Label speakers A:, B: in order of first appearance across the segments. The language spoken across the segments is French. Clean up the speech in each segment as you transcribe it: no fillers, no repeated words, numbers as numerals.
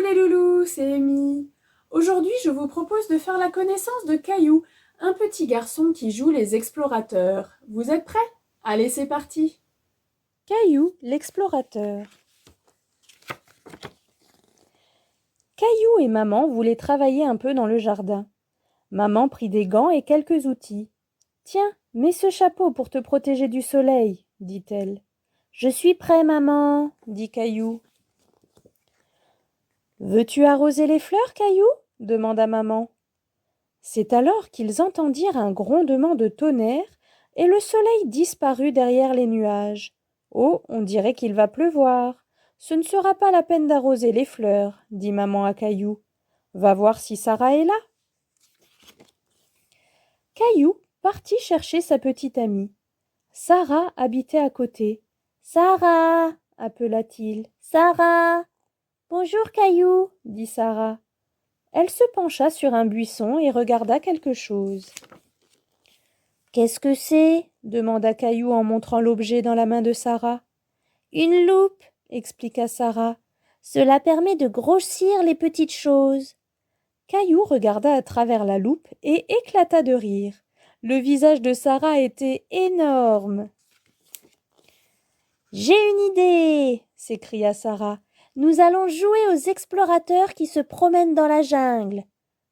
A: les loulous, c'est Amy. Aujourd'hui, je vous propose de faire la connaissance de Caillou, un petit garçon qui joue les explorateurs. Vous êtes prêts? Allez, c'est parti.
B: Caillou, l'explorateur. Caillou et maman voulaient travailler un peu dans le jardin. Maman prit des gants et quelques outils. « Tiens, mets ce chapeau pour te protéger du soleil, » dit-elle. « Je suis prêt, maman, » dit Caillou. « Veux-tu arroser les fleurs, Caillou ?» demanda maman. C'est alors qu'ils entendirent un grondement de tonnerre et le soleil disparut derrière les nuages. « Oh, on dirait qu'il va pleuvoir. Ce ne sera pas la peine d'arroser les fleurs, » dit maman à Caillou. « Va voir si Sarah est là. » Caillou partit chercher sa petite amie. Sarah habitait à côté. « Sarah » appela-t-il. « Sarah !»« Bonjour, Caillou » dit Sarah. Elle se pencha sur un buisson et regarda quelque chose. « Qu'est-ce que c'est » demanda Caillou en montrant l'objet dans la main de Sarah. « Une loupe » expliqua Sarah. « Cela permet de grossir les petites choses. » Caillou regarda à travers la loupe et éclata de rire. Le visage de Sarah était énorme. « J'ai une idée » s'écria Sarah. « Nous allons jouer aux explorateurs qui se promènent dans la jungle. »«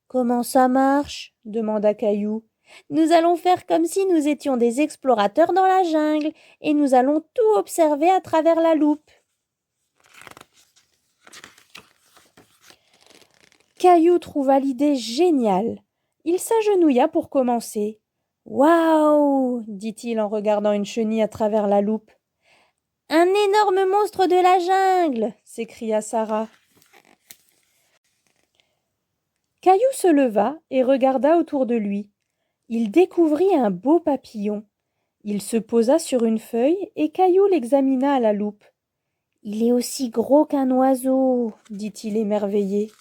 B: Comment ça marche » demanda Caillou. « Nous allons faire comme si nous étions des explorateurs dans la jungle et nous allons tout observer à travers la loupe. » Caillou trouva l'idée géniale. Il s'agenouilla pour commencer. « Waouh » dit-il en regardant une chenille à travers la loupe. « Un énorme monstre de la jungle » s'écria Sarah. Caillou se leva et regarda autour de lui. Il découvrit un beau papillon. Il se posa sur une feuille et Caillou l'examina à la loupe. « Il est aussi gros qu'un oiseau » dit-il émerveillé.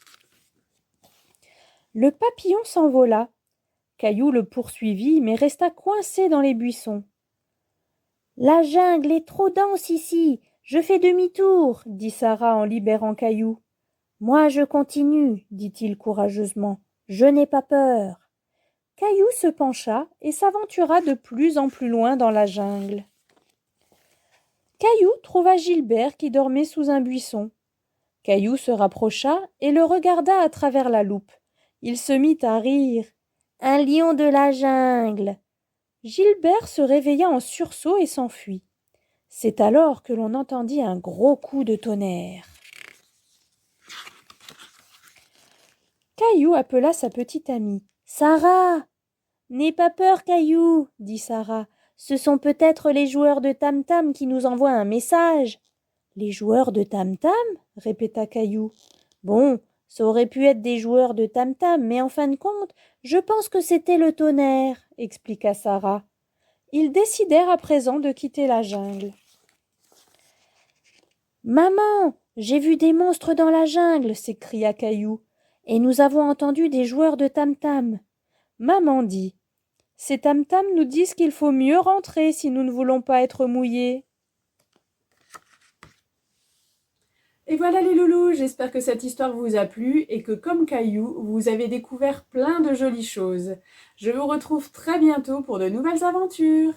B: Le papillon s'envola. Caillou le poursuivit mais resta coincé dans les buissons. « La jungle est trop dense ici, je fais demi-tour » dit Sarah en libérant Caillou. « Moi je continue » dit-il courageusement. « Je n'ai pas peur. » Caillou se pencha et s'aventura de plus en plus loin dans la jungle. Caillou trouva Gilbert qui dormait sous un buisson. Caillou se rapprocha et le regarda à travers la loupe. Il se mit à rire. « Un lion de la jungle !» Gilbert se réveilla en sursaut et s'enfuit. C'est alors que l'on entendit un gros coup de tonnerre. Caillou appela sa petite amie. « Sarah !»« N'aie pas peur, Caillou, » dit Sarah. « Ce sont peut-être les joueurs de tam-tam qui nous envoient un message. »« Les joueurs de tam-tam » répéta Caillou. « Bon, ça aurait pu être des joueurs de tam-tam, mais en fin de compte, je pense que c'était le tonnerre, » expliqua Sarah. Ils décidèrent à présent de quitter la jungle. « Maman, j'ai vu des monstres dans la jungle » s'écria Caillou. « Et nous avons entendu des joueurs de tam-tam. » Maman dit « Ces tam-tam nous disent qu'il faut mieux rentrer si nous ne voulons pas être mouillés. »
A: Et voilà les loulous, j'espère que cette histoire vous a plu et que comme Caillou, vous avez découvert plein de jolies choses. Je vous retrouve très bientôt pour de nouvelles aventures.